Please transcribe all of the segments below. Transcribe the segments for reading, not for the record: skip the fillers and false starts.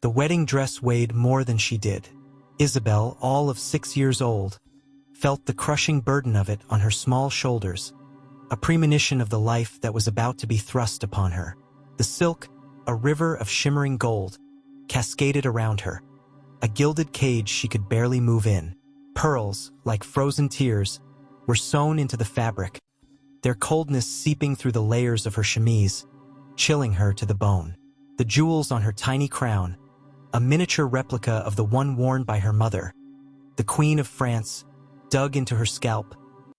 The wedding dress weighed more than she did. Isabel, all of 6 years old, felt the crushing burden of it on her small shoulders, a premonition of the life that was about to be thrust upon her. The silk, a river of shimmering gold, cascaded around her, a gilded cage she could barely move in. Pearls, like frozen tears, were sewn into the fabric, their coldness seeping through the layers of her chemise, chilling her to the bone. The jewels on her tiny crown, a miniature replica of the one worn by her mother, the Queen of France, dug into her scalp,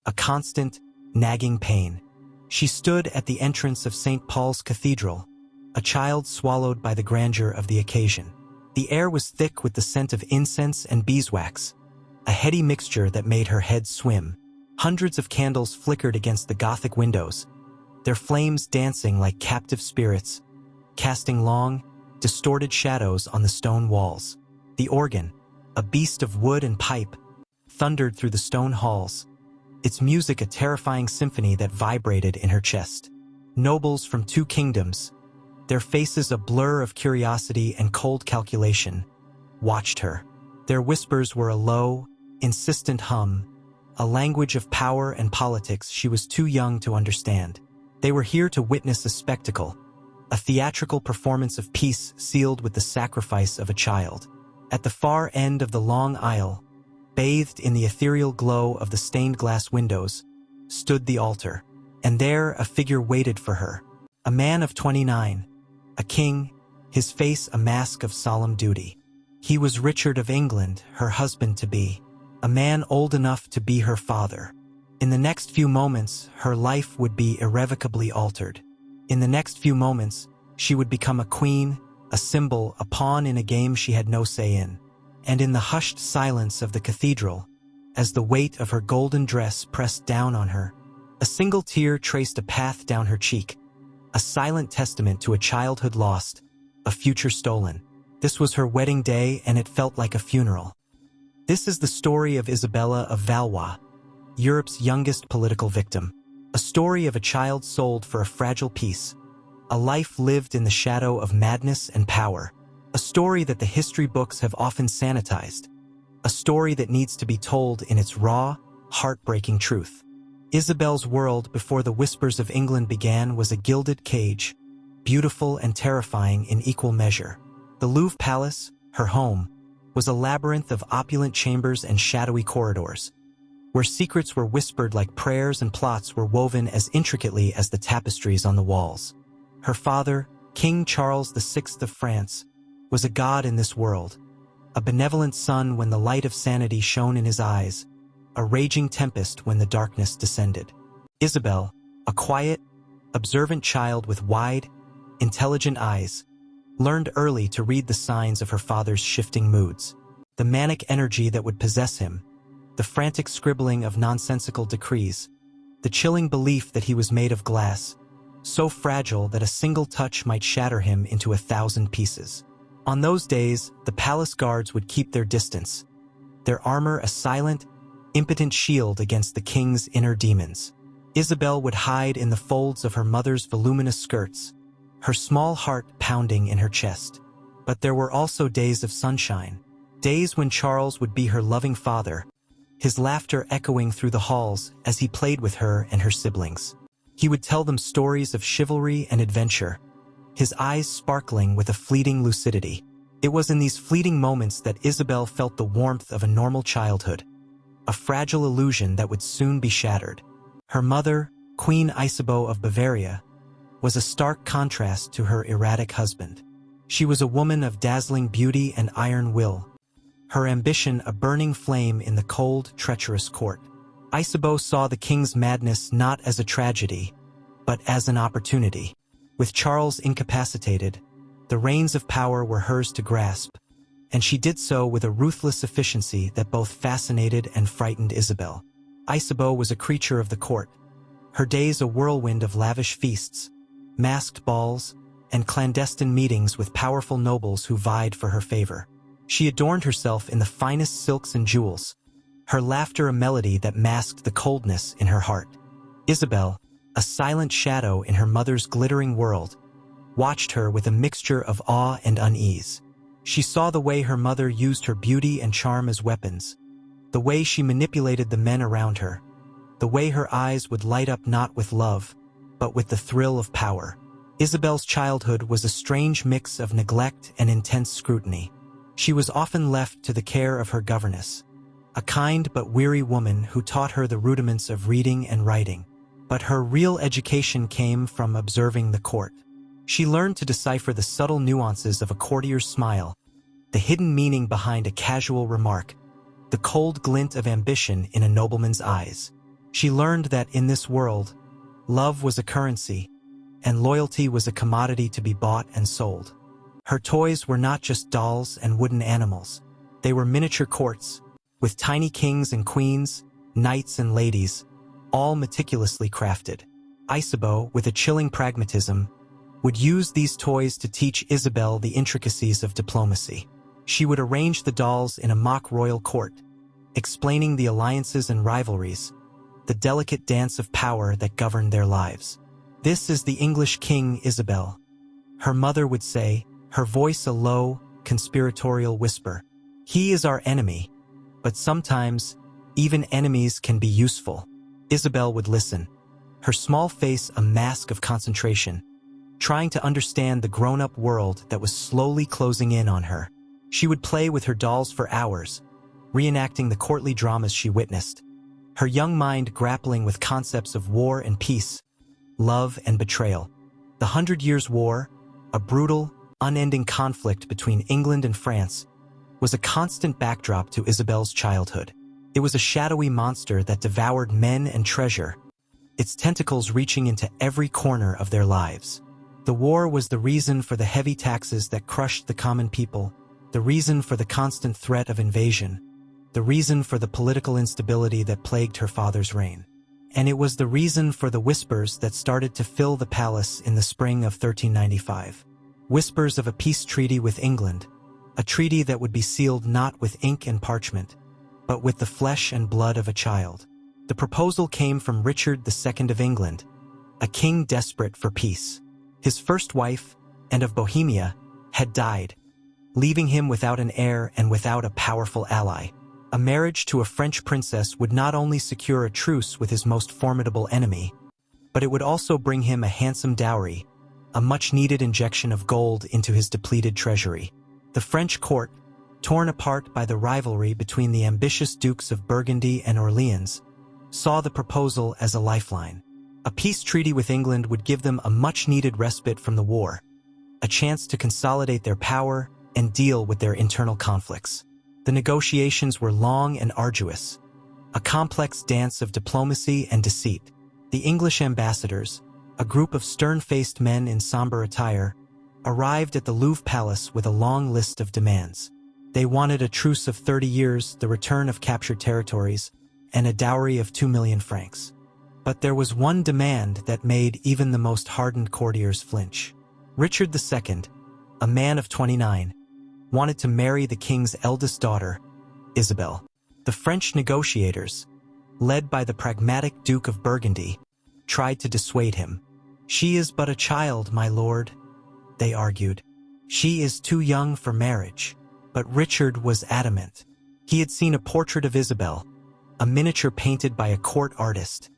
a constant, nagging pain. She stood at the entrance of St. Paul's Cathedral, a child swallowed by the grandeur of the occasion. The air was thick with the scent of incense and beeswax, a heady mixture that made her head swim. Hundreds of candles flickered against the Gothic windows, their flames dancing like captive spirits, casting long, distorted shadows on the stone walls. The organ, a beast of wood and pipe, thundered through the stone halls, its music a terrifying symphony that vibrated in her chest. Nobles from 2 kingdoms, their faces a blur of curiosity and cold calculation, watched her. Their whispers were a low, insistent hum, a language of power and politics she was too young to understand. They were here to witness a spectacle, a theatrical performance of peace sealed with the sacrifice of a child. At the far end of the long aisle, bathed in the ethereal glow of the stained glass windows, stood the altar, and there a figure waited for her, a man of 29, a king, his face a mask of solemn duty. He was Richard of England, her husband-to-be, a man old enough to be her father. In the next few moments, her life would be irrevocably altered. In the next few moments, she would become a queen, a symbol, a pawn in a game she had no say in. And in the hushed silence of the cathedral, as the weight of her golden dress pressed down on her, a single tear traced a path down her cheek, a silent testament to a childhood lost, a future stolen. This was her wedding day, and it felt like a funeral. This is the story of Isabella of Valois, Europe's youngest political victim. A story of a child sold for a fragile peace, a life lived in the shadow of madness and power, a story that the history books have often sanitized, a story that needs to be told in its raw, heartbreaking truth. Isabel's world before the whispers of England began was a gilded cage, beautiful and terrifying in equal measure. The Louvre Palace, her home, was a labyrinth of opulent chambers and shadowy corridors, where secrets were whispered like prayers and plots were woven as intricately as the tapestries on the walls. Her father, King Charles VI of France, was a god in this world, a benevolent sun when the light of sanity shone in his eyes, a raging tempest when the darkness descended. Isabel, a quiet, observant child with wide, intelligent eyes, learned early to read the signs of her father's shifting moods, the manic energy that would possess him, the frantic scribbling of nonsensical decrees, the chilling belief that he was made of glass, so fragile that a single touch might shatter him into 1,000 pieces. On those days, the palace guards would keep their distance, their armor a silent, impotent shield against the king's inner demons. Isabel would hide in the folds of her mother's voluminous skirts, her small heart pounding in her chest. But there were also days of sunshine, days when Charles would be her loving father, his laughter echoing through the halls as he played with her and her siblings. He would tell them stories of chivalry and adventure, his eyes sparkling with a fleeting lucidity. It was in these fleeting moments that Isabel felt the warmth of a normal childhood, a fragile illusion that would soon be shattered. Her mother, Queen Isabeau of Bavaria, was a stark contrast to her erratic husband. She was a woman of dazzling beauty and iron will, her ambition a burning flame in the cold, treacherous court. Isabeau saw the king's madness not as a tragedy, but as an opportunity. With Charles incapacitated, the reins of power were hers to grasp, and she did so with a ruthless efficiency that both fascinated and frightened Isabel. Isabeau was a creature of the court, her days a whirlwind of lavish feasts, masked balls, and clandestine meetings with powerful nobles who vied for her favor. She adorned herself in the finest silks and jewels, her laughter a melody that masked the coldness in her heart. Isabel, a silent shadow in her mother's glittering world, watched her with a mixture of awe and unease. She saw the way her mother used her beauty and charm as weapons, the way she manipulated the men around her, the way her eyes would light up not with love, but with the thrill of power. Isabel's childhood was a strange mix of neglect and intense scrutiny. She was often left to the care of her governess, a kind but weary woman who taught her the rudiments of reading and writing. But her real education came from observing the court. She learned to decipher the subtle nuances of a courtier's smile, the hidden meaning behind a casual remark, the cold glint of ambition in a nobleman's eyes. She learned that in this world, love was a currency, and loyalty was a commodity to be bought and sold. Her toys were not just dolls and wooden animals. They were miniature courts, with tiny kings and queens, knights and ladies, all meticulously crafted. Isabeau, with a chilling pragmatism, would use these toys to teach Isabel the intricacies of diplomacy. She would arrange the dolls in a mock royal court, explaining the alliances and rivalries, the delicate dance of power that governed their lives. "This is the English King Isabel," her mother would say, her voice a low, conspiratorial whisper. "He is our enemy, but sometimes even enemies can be useful." Isabel would listen, her small face a mask of concentration, trying to understand the grown-up world that was slowly closing in on her. She would play with her dolls for hours, reenacting the courtly dramas she witnessed, her young mind grappling with concepts of war and peace, love and betrayal. The 100 Years' War, a brutal, unending conflict between England and France, was a constant backdrop to Isabel's childhood. It was a shadowy monster that devoured men and treasure, its tentacles reaching into every corner of their lives. The war was the reason for the heavy taxes that crushed the common people, the reason for the constant threat of invasion, the reason for the political instability that plagued her father's reign. And it was the reason for the whispers that started to fill the palace in the spring of 1395. Whispers of a peace treaty with England, a treaty that would be sealed not with ink and parchment, but with the flesh and blood of a child. The proposal came from Richard II of England, a king desperate for peace. His first wife, and of Bohemia, had died, leaving him without an heir and without a powerful ally. A marriage to a French princess would not only secure a truce with his most formidable enemy, but it would also bring him a handsome dowry, a much-needed injection of gold into his depleted treasury. The French court, torn apart by the rivalry between the ambitious Dukes of Burgundy and Orleans, saw the proposal as a lifeline. A peace treaty with England would give them a much-needed respite from the war, a chance to consolidate their power and deal with their internal conflicts. The negotiations were long and arduous, a complex dance of diplomacy and deceit. The English ambassadors, a group of stern-faced men in somber attire, arrived at the Louvre Palace with a long list of demands. They wanted a truce of 30 years, the return of captured territories, and a dowry of 2 million francs. But there was one demand that made even the most hardened courtiers flinch. Richard II, a man of 29, wanted to marry the king's eldest daughter, Isabel. The French negotiators, led by the pragmatic Duke of Burgundy, tried to dissuade him. "She is but a child, my lord," they argued. "She is too young for marriage." But Richard was adamant. He had seen a portrait of Isabel, a miniature painted by a court artist,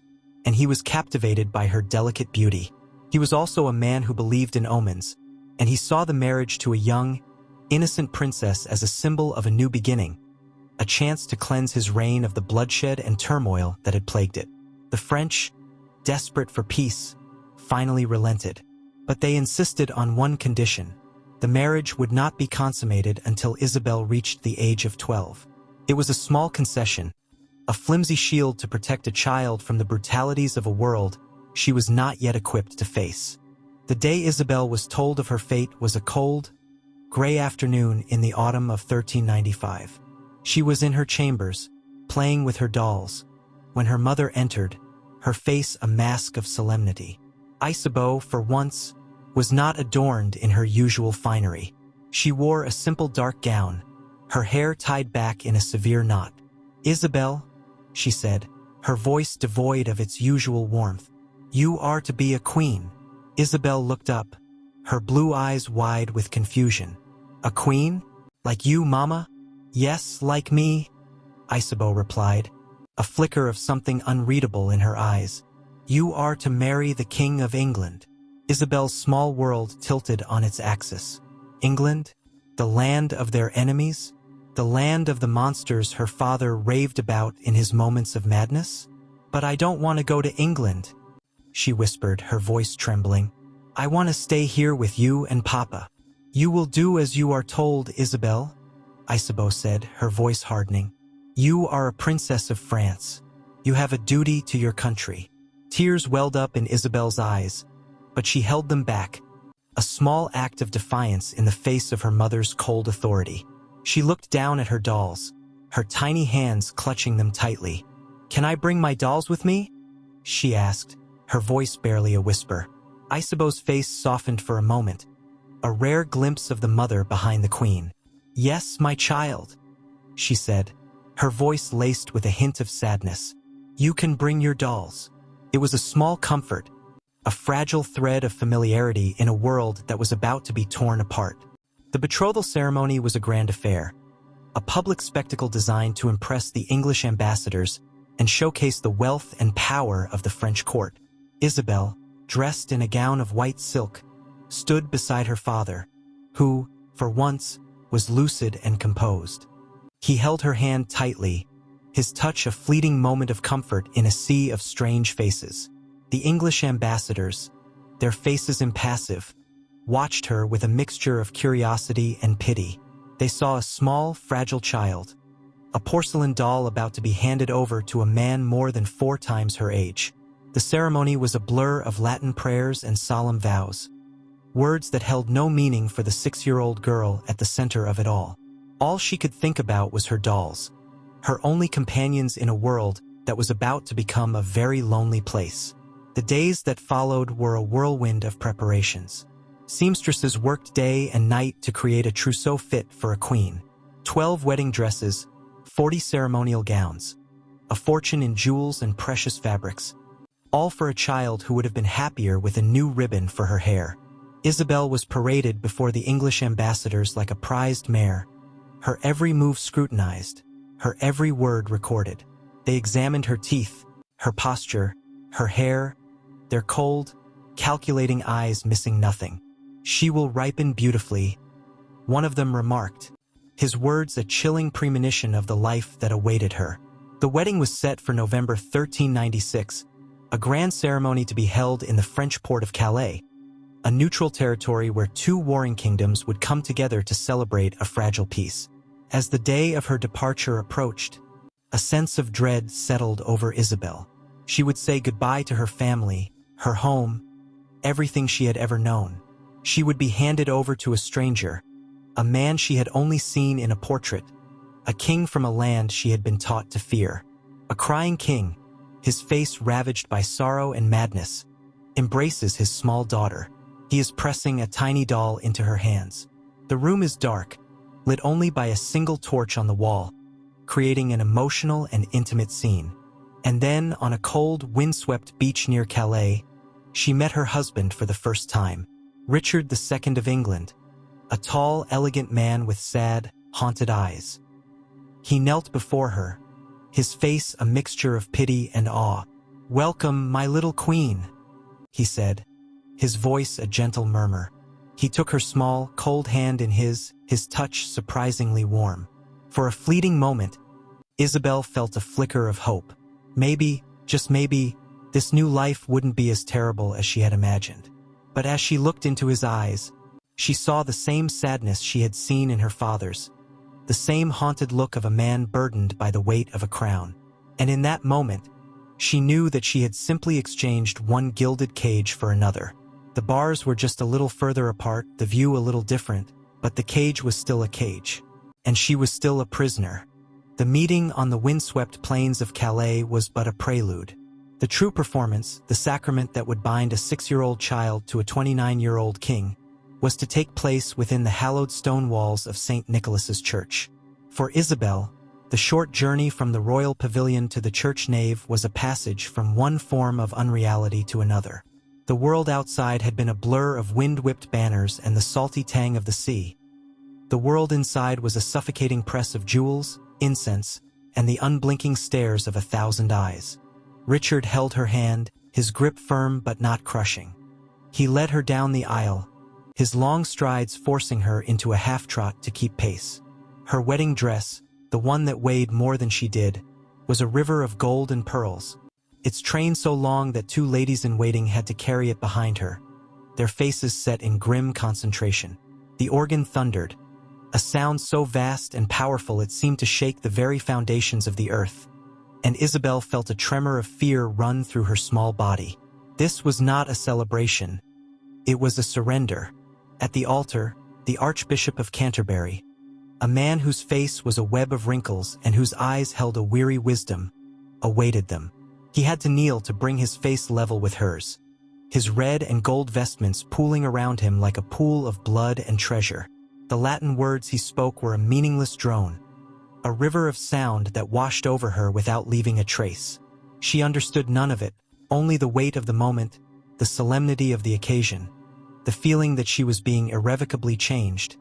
and he was captivated by her delicate beauty. He was also a man who believed in omens, and he saw the marriage to a young, innocent princess as a symbol of a new beginning, a chance to cleanse his reign of the bloodshed and turmoil that had plagued it. The French, desperate for peace, finally relented, but they insisted on one condition: the marriage would not be consummated until Isabel reached the age of 12. It was a small concession, a flimsy shield to protect a child from the brutalities of a world she was not yet equipped to face. The day Isabel was told of her fate was a cold, gray afternoon in the autumn of 1395. She was in her chambers, playing with her dolls, when her mother entered, her face a mask of solemnity. Isabeau, for once, was not adorned in her usual finery. She wore a simple dark gown, her hair tied back in a severe knot. "Isabel," she said, her voice devoid of its usual warmth, "you are to be a queen." Isabel looked up, her blue eyes wide with confusion. "A queen?" Like you, Mama? Yes, like me, Isabeau replied, a flicker of something unreadable in her eyes. You are to marry the King of England. Isabel's small world tilted on its axis. England? The land of their enemies? The land of the monsters her father raved about in his moments of madness? But I don't want to go to England, she whispered, her voice trembling. I want to stay here with you and Papa. You will do as you are told, Isabel, Isabeau said, her voice hardening. You are a princess of France. You have a duty to your country. Tears welled up in Isabel's eyes, but she held them back, a small act of defiance in the face of her mother's cold authority. She looked down at her dolls, her tiny hands clutching them tightly. Can I bring my dolls with me? She asked, her voice barely a whisper. Isabeau's face softened for a moment, a rare glimpse of the mother behind the queen. Yes, my child, she said, her voice laced with a hint of sadness. You can bring your dolls. It was a small comfort, a fragile thread of familiarity in a world that was about to be torn apart. The betrothal ceremony was a grand affair, a public spectacle designed to impress the English ambassadors and showcase the wealth and power of the French court. Isabel, dressed in a gown of white silk, stood beside her father, who, for once, was lucid and composed. He held her hand tightly, his touch a fleeting moment of comfort in a sea of strange faces. The English ambassadors, their faces impassive, watched her with a mixture of curiosity and pity. They saw a small, fragile child, a porcelain doll about to be handed over to a man more than 4 times her age. The ceremony was a blur of Latin prayers and solemn vows, words that held no meaning for the 6-year-old girl at the center of it all. All she could think about was her dolls, her only companions in a world that was about to become a very lonely place. The days that followed were a whirlwind of preparations. Seamstresses worked day and night to create a trousseau fit for a queen. 12 wedding dresses, 40 ceremonial gowns, a fortune in jewels and precious fabrics, all for a child who would have been happier with a new ribbon for her hair. Isabel was paraded before the English ambassadors like a prized mare, her every move scrutinized, her every word recorded. They examined her teeth, her posture, her hair, their cold, calculating eyes missing nothing. She will ripen beautifully, one of them remarked, his words a chilling premonition of the life that awaited her. The wedding was set for November 1396, a grand ceremony to be held in the French port of Calais, a neutral territory where 2 warring kingdoms would come together to celebrate a fragile peace. As the day of her departure approached, a sense of dread settled over Isabel. She would say goodbye to her family, her home, everything she had ever known. She would be handed over to a stranger, a man she had only seen in a portrait, a king from a land she had been taught to fear. A crying king, his face ravaged by sorrow and madness, embraces his small daughter. He is pressing a tiny doll into her hands. The room is dark, lit only by a single torch on the wall, creating an emotional and intimate scene. And then, on a cold, windswept beach near Calais, she met her husband for the first time, Richard II of England, a tall, elegant man with sad, haunted eyes. He knelt before her, his face a mixture of pity and awe. "Welcome, my little queen," he said, his voice a gentle murmur. He took her small, cold hand in his touch surprisingly warm. For a fleeting moment, Isabel felt a flicker of hope. Maybe, just maybe, this new life wouldn't be as terrible as she had imagined. But as she looked into his eyes, she saw the same sadness she had seen in her father's, the same haunted look of a man burdened by the weight of a crown. And in that moment, she knew that she had simply exchanged one gilded cage for another. The bars were just a little further apart, the view a little different, but the cage was still a cage. And she was still a prisoner. The meeting on the windswept plains of Calais was but a prelude. The true performance, the sacrament that would bind a 6-year-old child to a 29-year-old king, was to take place within the hallowed stone walls of St. Nicholas's Church. For Isabel, the short journey from the royal pavilion to the church nave was a passage from one form of unreality to another. The world outside had been a blur of wind-whipped banners and the salty tang of the sea. The world inside was a suffocating press of jewels, incense, and the unblinking stares of 1,000 eyes. Richard held her hand, his grip firm but not crushing. He led her down the aisle, his long strides forcing her into a half-trot to keep pace. Her wedding dress, the one that weighed more than she did, was a river of gold and pearls, its train so long that 2 ladies-in-waiting had to carry it behind her, their faces set in grim concentration. The organ thundered, a sound so vast and powerful it seemed to shake the very foundations of the earth, and Isabel felt a tremor of fear run through her small body. This was not a celebration. It was a surrender. At the altar, the Archbishop of Canterbury, a man whose face was a web of wrinkles and whose eyes held a weary wisdom, awaited them. He had to kneel to bring his face level with hers, his red and gold vestments pooling around him like a pool of blood and treasure. The Latin words he spoke were a meaningless drone, a river of sound that washed over her without leaving a trace. She understood none of it, only the weight of the moment, the solemnity of the occasion, the feeling that she was being irrevocably changed,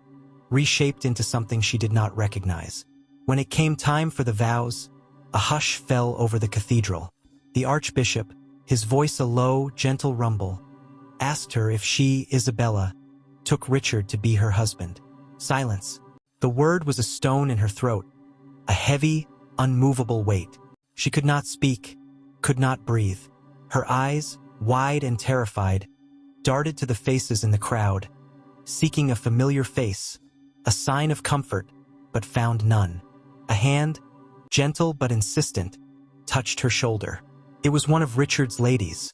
reshaped into something she did not recognize. When it came time for the vows, a hush fell over the cathedral. The Archbishop, his voice a low, gentle rumble, asked her if she, Isabella, took Richard to be her husband. Silence. The word was a stone in her throat, a heavy, unmovable weight. She could not speak, could not breathe. Her eyes, wide and terrified, darted to the faces in the crowd, seeking a familiar face, a sign of comfort, but found none. A hand, gentle but insistent, touched her shoulder. It was one of Richard's ladies,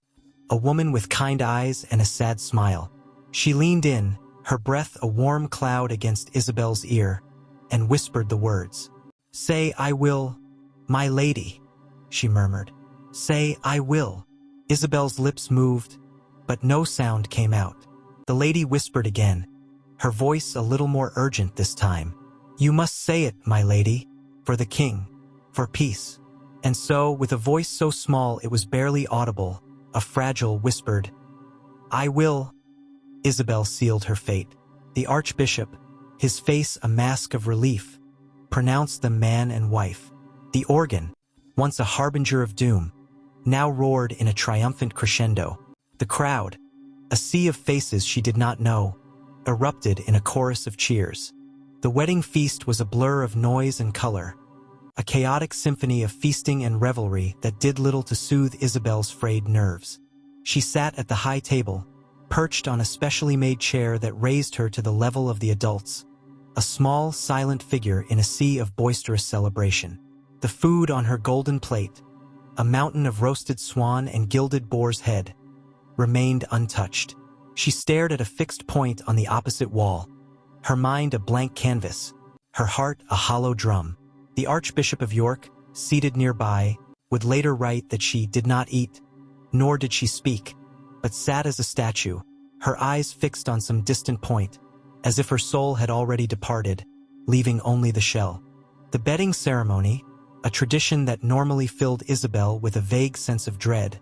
a woman with kind eyes and a sad smile. She leaned in, her breath a warm cloud against Isabel's ear, and whispered the words. "Say I will, my lady," she murmured. "Say I will." Isabel's lips moved, but no sound came out. The lady whispered again, her voice a little more urgent this time. "You must say it, my lady, for the king, for peace." And so, with a voice so small it was barely audible, a fragile whispered, "I will." Isabel sealed her fate. The Archbishop, his face a mask of relief, pronounced them man and wife. The organ, once a harbinger of doom, now roared in a triumphant crescendo. The crowd, a sea of faces she did not know, erupted in a chorus of cheers. The wedding feast was a blur of noise and color, a chaotic symphony of feasting and revelry that did little to soothe Isabel's frayed nerves. She sat at the high table, perched on a specially made chair that raised her to the level of the adults, a small, silent figure in a sea of boisterous celebration. The food on her golden plate, a mountain of roasted swan and gilded boar's head, remained untouched. She stared at a fixed point on the opposite wall, her mind a blank canvas, her heart a hollow drum. The Archbishop of York, seated nearby, would later write that she did not eat, nor did she speak, but sat as a statue, her eyes fixed on some distant point, as if her soul had already departed, leaving only the shell. The bedding ceremony, a tradition that normally filled Isabel with a vague sense of dread,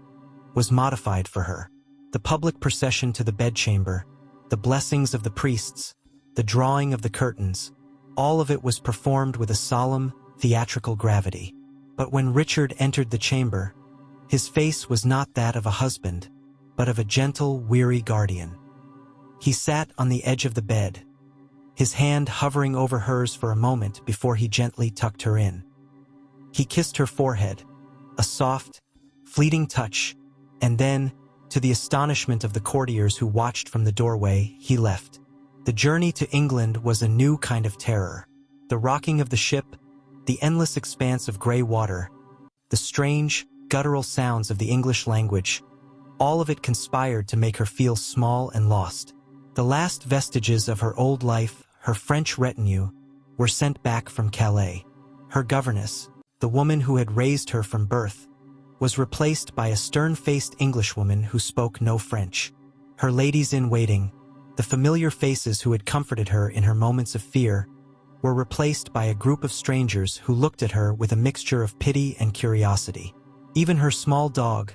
was modified for her. The public procession to the bedchamber, the blessings of the priests, the drawing of the curtains, all of it was performed with a solemn, theatrical gravity. But when Richard entered the chamber, his face was not that of a husband, but of a gentle, weary guardian. He sat on the edge of the bed, his hand hovering over hers for a moment before he gently tucked her in. He kissed her forehead, a soft, fleeting touch, and then, to the astonishment of the courtiers who watched from the doorway, he left. The journey to England was a new kind of terror. The rocking of the ship, the endless expanse of gray water, the strange, guttural sounds of the English language, all of it conspired to make her feel small and lost. The last vestiges of her old life, her French retinue, were sent back from Calais. Her governess, the woman who had raised her from birth, was replaced by a stern-faced Englishwoman who spoke no French. Her ladies-in-waiting, the familiar faces who had comforted her in her moments of fear, were replaced by a group of strangers who looked at her with a mixture of pity and curiosity. Even her small dog,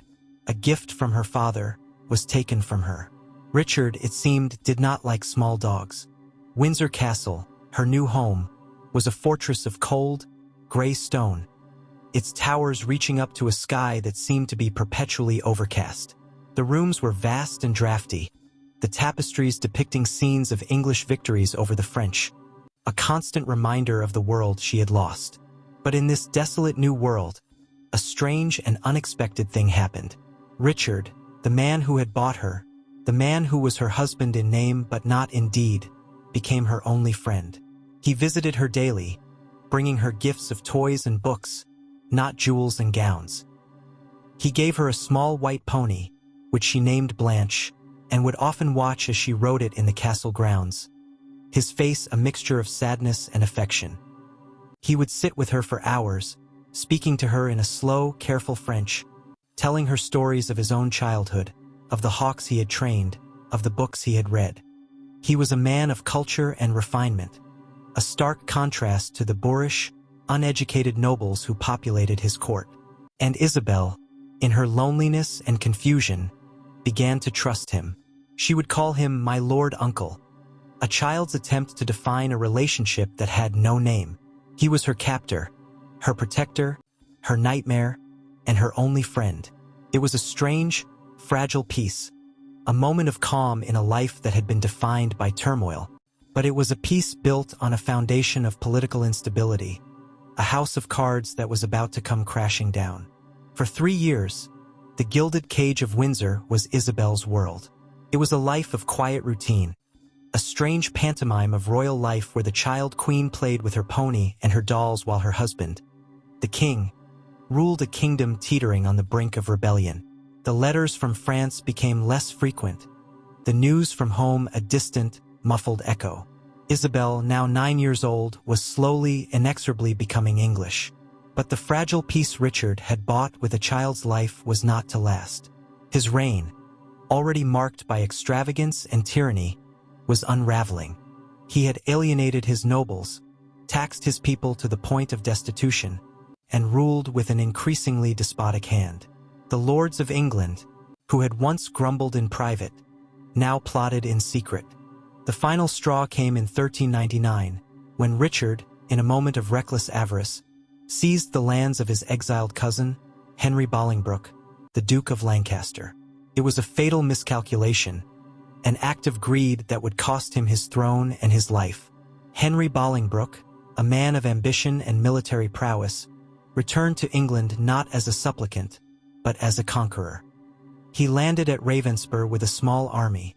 a gift from her father, was taken from her. Richard, it seemed, did not like small dogs. Windsor Castle, her new home, was a fortress of cold, gray stone, its towers reaching up to a sky that seemed to be perpetually overcast. The rooms were vast and drafty, the tapestries depicting scenes of English victories over the French, a constant reminder of the world she had lost. But in this desolate new world, a strange and unexpected thing happened. Richard, the man who had bought her, the man who was her husband in name but not in deed, became her only friend. He visited her daily, bringing her gifts of toys and books, not jewels and gowns. He gave her a small white pony, which she named Blanche, and would often watch as she rode it in the castle grounds, his face a mixture of sadness and affection. He would sit with her for hours, speaking to her in a slow, careful French, telling her stories of his own childhood, of the hawks he had trained, of the books he had read. He was a man of culture and refinement, a stark contrast to the boorish, uneducated nobles who populated his court. And Isabelle, in her loneliness and confusion, began to trust him. She would call him my Lord Uncle, a child's attempt to define a relationship that had no name. He was her captor, her protector, her nightmare, and her only friend. It was a strange, fragile peace, a moment of calm in a life that had been defined by turmoil. But it was a peace built on a foundation of political instability, a house of cards that was about to come crashing down. For 3 years, the Gilded Cage of Windsor was Isabelle's world. It was a life of quiet routine, a strange pantomime of royal life where the child queen played with her pony and her dolls while her husband, the king, ruled a kingdom teetering on the brink of rebellion. The letters from France became less frequent, the news from home a distant, muffled echo. Isabelle, now 9 years old, was slowly, inexorably becoming English. But the fragile peace Richard had bought with a child's life was not to last. His reign, already marked by extravagance and tyranny, was unraveling. He had alienated his nobles, taxed his people to the point of destitution, and ruled with an increasingly despotic hand. The lords of England, who had once grumbled in private, now plotted in secret. The final straw came in 1399, when Richard, in a moment of reckless avarice, seized the lands of his exiled cousin, Henry Bolingbroke, the Duke of Lancaster. It was a fatal miscalculation, an act of greed that would cost him his throne and his life. Henry Bolingbroke, a man of ambition and military prowess, returned to England not as a supplicant, but as a conqueror. He landed at Ravenspur with a small army,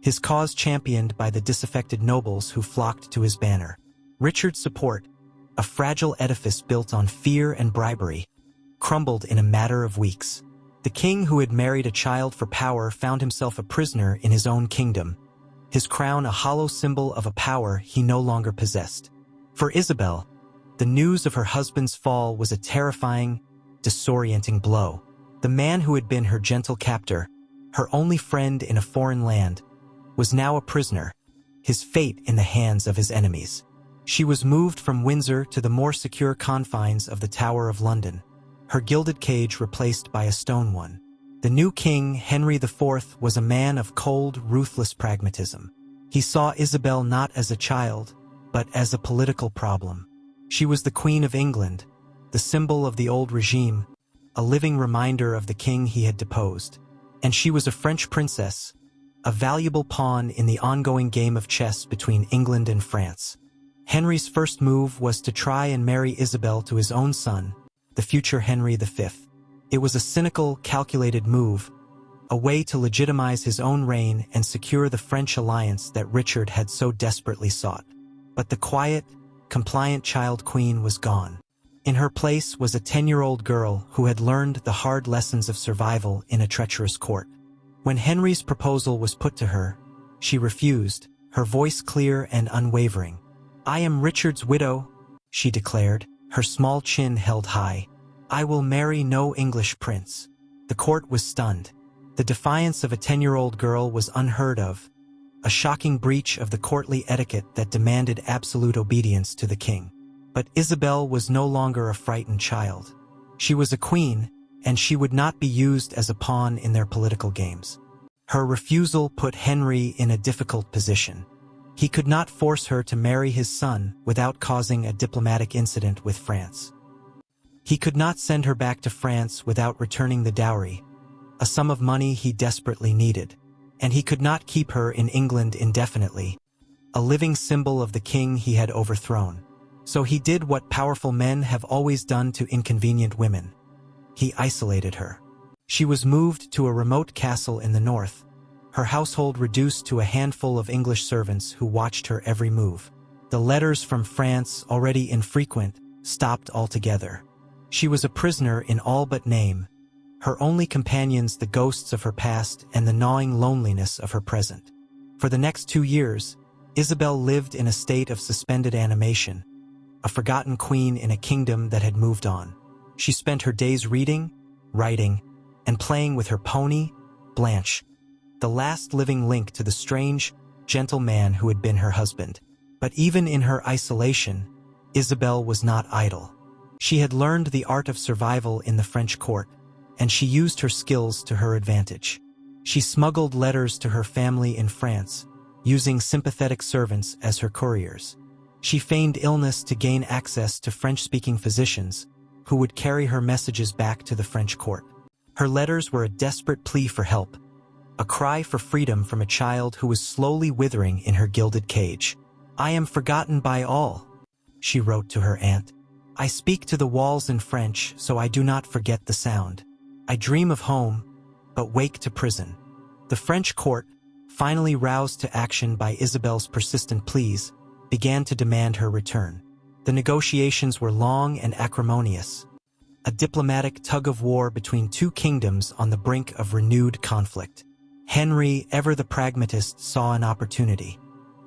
his cause championed by the disaffected nobles who flocked to his banner. Richard's support, a fragile edifice built on fear and bribery, crumbled in a matter of weeks. The king who had married a child for power found himself a prisoner in his own kingdom, his crown a hollow symbol of a power he no longer possessed. For Isabelle, the news of her husband's fall was a terrifying, disorienting blow. The man who had been her gentle captor, her only friend in a foreign land, was now a prisoner, his fate in the hands of his enemies. She was moved from Windsor to the more secure confines of the Tower of London, her gilded cage replaced by a stone one. The new king, Henry IV, was a man of cold, ruthless pragmatism. He saw Isabelle not as a child, but as a political problem. She was the Queen of England, the symbol of the old regime, a living reminder of the king he had deposed. And she was a French princess, a valuable pawn in the ongoing game of chess between England and France. Henry's first move was to try and marry Isabelle to his own son, the future Henry V. It was a cynical, calculated move, a way to legitimize his own reign and secure the French alliance that Richard had so desperately sought. But the quiet, compliant child queen was gone. In her place was a 10-year-old girl who had learned the hard lessons of survival in a treacherous court. When Henry's proposal was put to her, she refused, her voice clear and unwavering. "I am Richard's widow," she declared, her small chin held high. "I will marry no English prince." The court was stunned. The defiance of a 10-year-old girl was unheard of, a shocking breach of the courtly etiquette that demanded absolute obedience to the king. But Isabelle was no longer a frightened child. She was a queen, and she would not be used as a pawn in their political games. Her refusal put Henry in a difficult position. He could not force her to marry his son without causing a diplomatic incident with France. He could not send her back to France without returning the dowry, a sum of money he desperately needed, and he could not keep her in England indefinitely, a living symbol of the king he had overthrown. So he did what powerful men have always done to inconvenient women. He isolated her. She was moved to a remote castle in the north, her household reduced to a handful of English servants who watched her every move. The letters from France, already infrequent, stopped altogether. She was a prisoner in all but name, her only companions the ghosts of her past and the gnawing loneliness of her present. For the next 2 years, Isabel lived in a state of suspended animation, a forgotten queen in a kingdom that had moved on. She spent her days reading, writing, and playing with her pony, Blanche, the last living link to the strange, gentle man who had been her husband. But even in her isolation, Isabel was not idle. She had learned the art of survival in the French court, and she used her skills to her advantage. She smuggled letters to her family in France, using sympathetic servants as her couriers. She feigned illness to gain access to French-speaking physicians, who would carry her messages back to the French court. Her letters were a desperate plea for help, a cry for freedom from a child who was slowly withering in her gilded cage. "I am forgotten by all," she wrote to her aunt. "I speak to the walls in French, so I do not forget the sound. I dream of home, but wake to prison." The French court, finally roused to action by Isabel's persistent pleas, began to demand her return. The negotiations were long and acrimonious, a diplomatic tug-of-war between two kingdoms on the brink of renewed conflict. Henry, ever the pragmatist, saw an opportunity.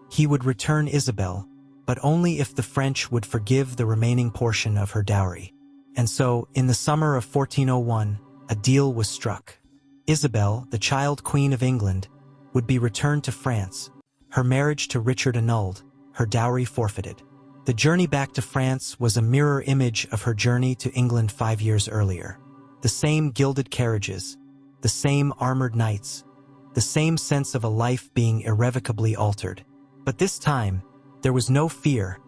He would return Isabel, but only if the French would forgive the remaining portion of her dowry. And so, in the summer of 1401, a deal was struck. Isabel, the child queen of England, would be returned to France, her marriage to Richard annulled, her dowry forfeited. The journey back to France was a mirror image of her journey to England 5 years earlier. The same gilded carriages, the same armored knights, the same sense of a life being irrevocably altered. But this time, there was no fear,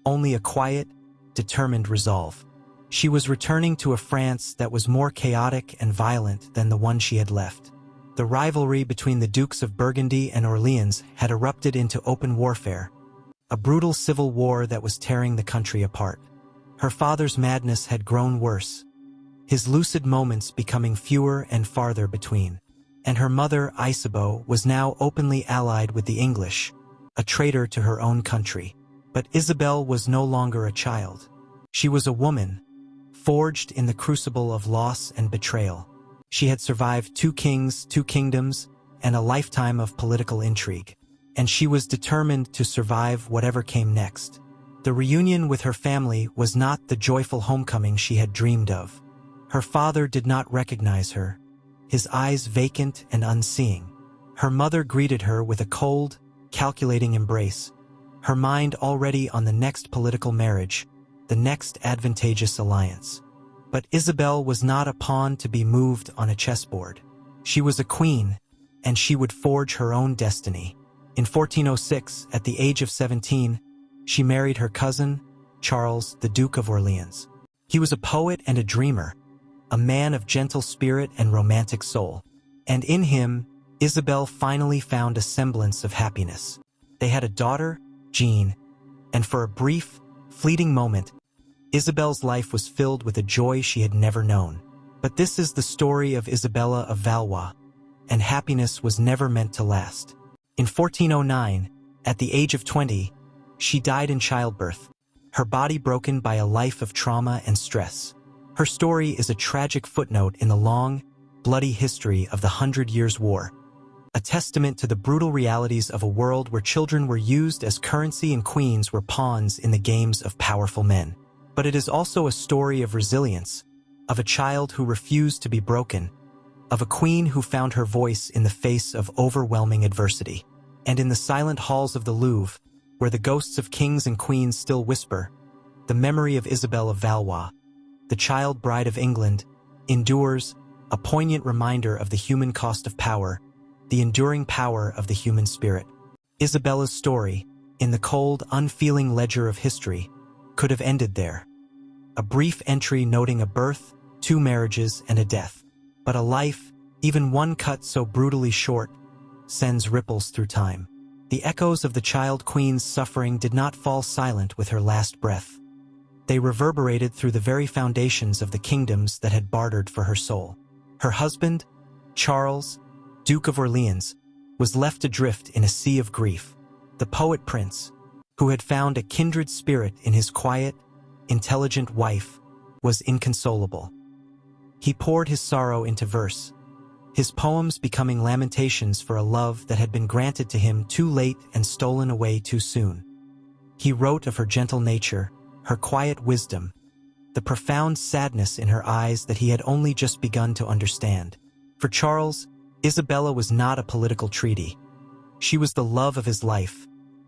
only a quiet, determined resolve. She was returning to a France that was more chaotic and violent than the one she had left. The rivalry between the Dukes of Burgundy and Orleans had erupted into open warfare, a brutal civil war that was tearing the country apart. Her father's madness had grown worse, his lucid moments becoming fewer and farther between. And her mother, Isabeau, was now openly allied with the English, a traitor to her own country. But Isabel was no longer a child. She was a woman, forged in the crucible of loss and betrayal. She had survived 2 kings, 2 kingdoms, and a lifetime of political intrigue. And she was determined to survive whatever came next. The reunion with her family was not the joyful homecoming she had dreamed of. Her father did not recognize her, his eyes vacant and unseeing. Her mother greeted her with a cold, calculating embrace, her mind already on the next political marriage, the next advantageous alliance. But Isabel was not a pawn to be moved on a chessboard. She was a queen, and she would forge her own destiny. In 1406, at the age of 17, she married her cousin, Charles, the Duke of Orleans. He was a poet and a dreamer, a man of gentle spirit and romantic soul. And in him, Isabel finally found a semblance of happiness. They had a daughter, Jean, and for a brief, fleeting moment, Isabel's life was filled with a joy she had never known. But this is the story of Isabella of Valois, and happiness was never meant to last. In 1409, at the age of 20, she died in childbirth, her body broken by a life of trauma and stress. Her story is a tragic footnote in the long, bloody history of the 100 Years' War, a testament to the brutal realities of a world where children were used as currency and queens were pawns in the games of powerful men. But it is also a story of resilience, of a child who refused to be broken, of a queen who found her voice in the face of overwhelming adversity. And in the silent halls of the Louvre, where the ghosts of kings and queens still whisper, the memory of Isabella of Valois, the child bride of England, endures, a poignant reminder of the human cost of power, the enduring power of the human spirit. Isabella's story, in the cold, unfeeling ledger of history, could have ended there. A brief entry noting a birth, 2 marriages, and a death. But a life, even one cut so brutally short, sends ripples through time. The echoes of the child queen's suffering did not fall silent with her last breath. They reverberated through the very foundations of the kingdoms that had bartered for her soul. Her husband, Charles, Duke of Orleans, was left adrift in a sea of grief. The poet prince, who had found a kindred spirit in his quiet, intelligent wife, was inconsolable. He poured his sorrow into verse, his poems becoming lamentations for a love that had been granted to him too late and stolen away too soon. He wrote of her gentle nature, her quiet wisdom, the profound sadness in her eyes that he had only just begun to understand. For Charles, Isabella was not a political treaty. She was the love of his life,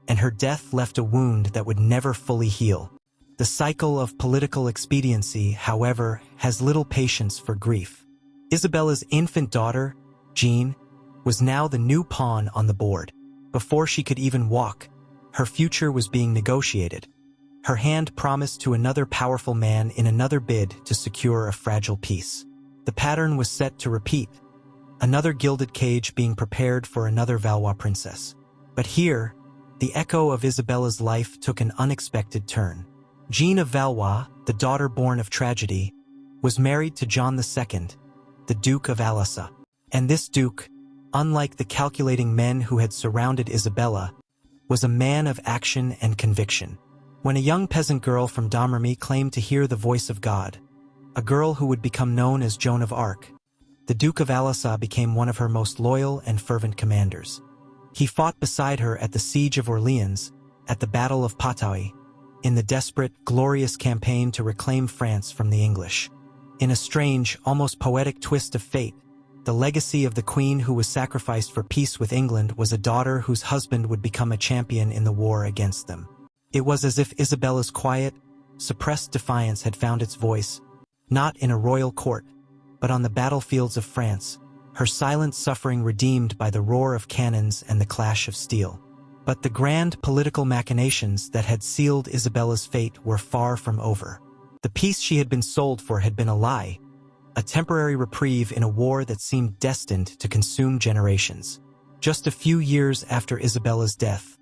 and her death left a wound that would never fully heal. The cycle of political expediency, however, has little patience for grief. Isabella's infant daughter, Jean, was now the new pawn on the board. Before she could even walk, her future was being negotiated. Her hand promised to another powerful man in another bid to secure a fragile peace. The pattern was set to repeat, another gilded cage being prepared for another Valois princess. But here, the echo of Isabella's life took an unexpected turn. Jean of Valois, the daughter born of tragedy, was married to John II, the Duke of Alissa. And this duke, unlike the calculating men who had surrounded Isabella, was a man of action and conviction. When a young peasant girl from Domremy claimed to hear the voice of God, a girl who would become known as Joan of Arc, the Duke of Alissa became one of her most loyal and fervent commanders. He fought beside her at the Siege of Orleans, at the Battle of Patay, in the desperate, glorious campaign to reclaim France from the English. In a strange, almost poetic twist of fate, the legacy of the queen who was sacrificed for peace with England was a daughter whose husband would become a champion in the war against them. It was as if Isabella's quiet, suppressed defiance had found its voice, not in a royal court, but on the battlefields of France, her silent suffering redeemed by the roar of cannons and the clash of steel. But the grand political machinations that had sealed Isabella's fate were far from over. The peace she had been sold for had been a lie, a temporary reprieve in a war that seemed destined to consume generations. Just a few years after Isabella's death,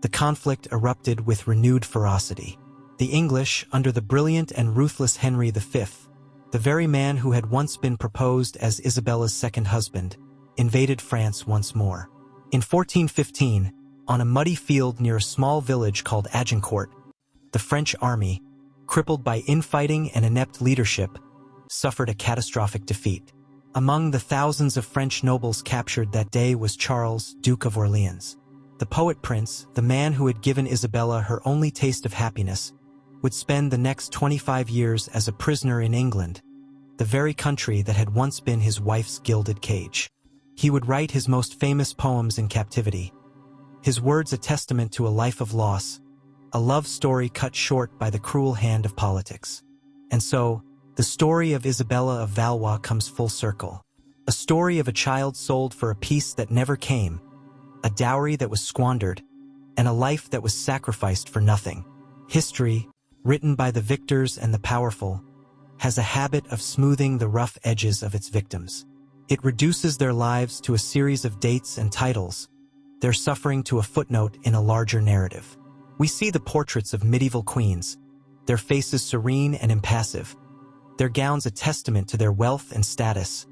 the conflict erupted with renewed ferocity. The English, under the brilliant and ruthless Henry V, the very man who had once been proposed as Isabella's second husband, invaded France once more. In 1415, on a muddy field near a small village called Agincourt, the French army, crippled by infighting and inept leadership, suffered a catastrophic defeat. Among the thousands of French nobles captured that day was Charles, Duke of Orleans. The poet prince, the man who had given Isabella her only taste of happiness, would spend the next 25 years as a prisoner in England, the very country that had once been his wife's gilded cage. He would write his most famous poems in captivity, his words a testament to a life of loss, a love story cut short by the cruel hand of politics. And so, the story of Isabella of Valois comes full circle. A story of a child sold for a peace that never came, a dowry that was squandered, and a life that was sacrificed for nothing. History, written by the victors and the powerful, has a habit of smoothing the rough edges of its victims. It reduces their lives to a series of dates and titles, their suffering to a footnote in a larger narrative. We see the portraits of medieval queens, their faces serene and impassive, their gowns a testament to their wealth and status,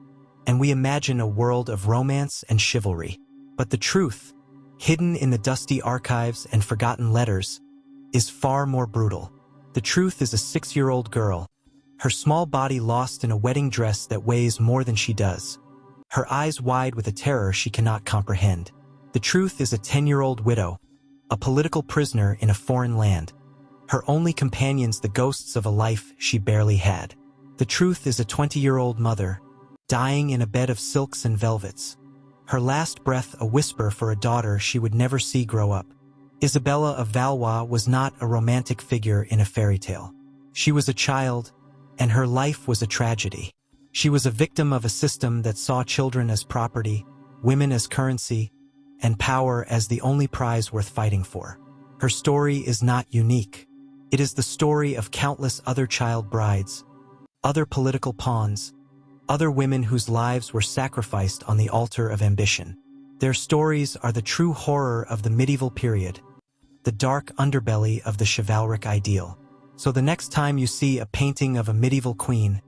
and we imagine a world of romance and chivalry. But the truth, hidden in the dusty archives and forgotten letters, is far more brutal. The truth is a 6-year-old girl, her small body lost in a wedding dress that weighs more than she does, her eyes wide with a terror she cannot comprehend. The truth is a 10-year-old widow, a political prisoner in a foreign land, her only companions the ghosts of a life she barely had. The truth is a 20-year-old mother, dying in a bed of silks and velvets, her last breath a whisper for a daughter she would never see grow up. Isabella of Valois was not a romantic figure in a fairy tale. She was a child, and her life was a tragedy. She was a victim of a system that saw children as property, women as currency, and power as the only prize worth fighting for. Her story is not unique. It is the story of countless other child brides, other political pawns, other women whose lives were sacrificed on the altar of ambition. Their stories are the true horror of the medieval period, the dark underbelly of the chivalric ideal. So the next time you see a painting of a medieval queen,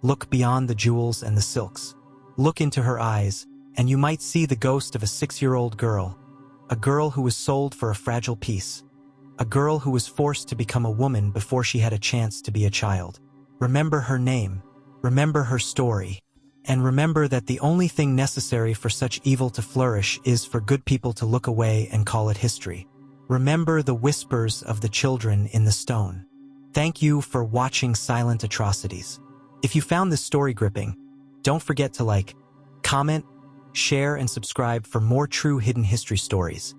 look beyond the jewels and the silks. Look into her eyes, and you might see the ghost of a 6-year-old girl, a girl who was sold for a fragile piece, a girl who was forced to become a woman before she had a chance to be a child. Remember her name, remember her story, and remember that the only thing necessary for such evil to flourish is for good people to look away and call it history. Remember the whispers of the children in the stone. Thank you for watching Silent Atrocities. If you found this story gripping, don't forget to like, comment, share, and subscribe for more true hidden history stories.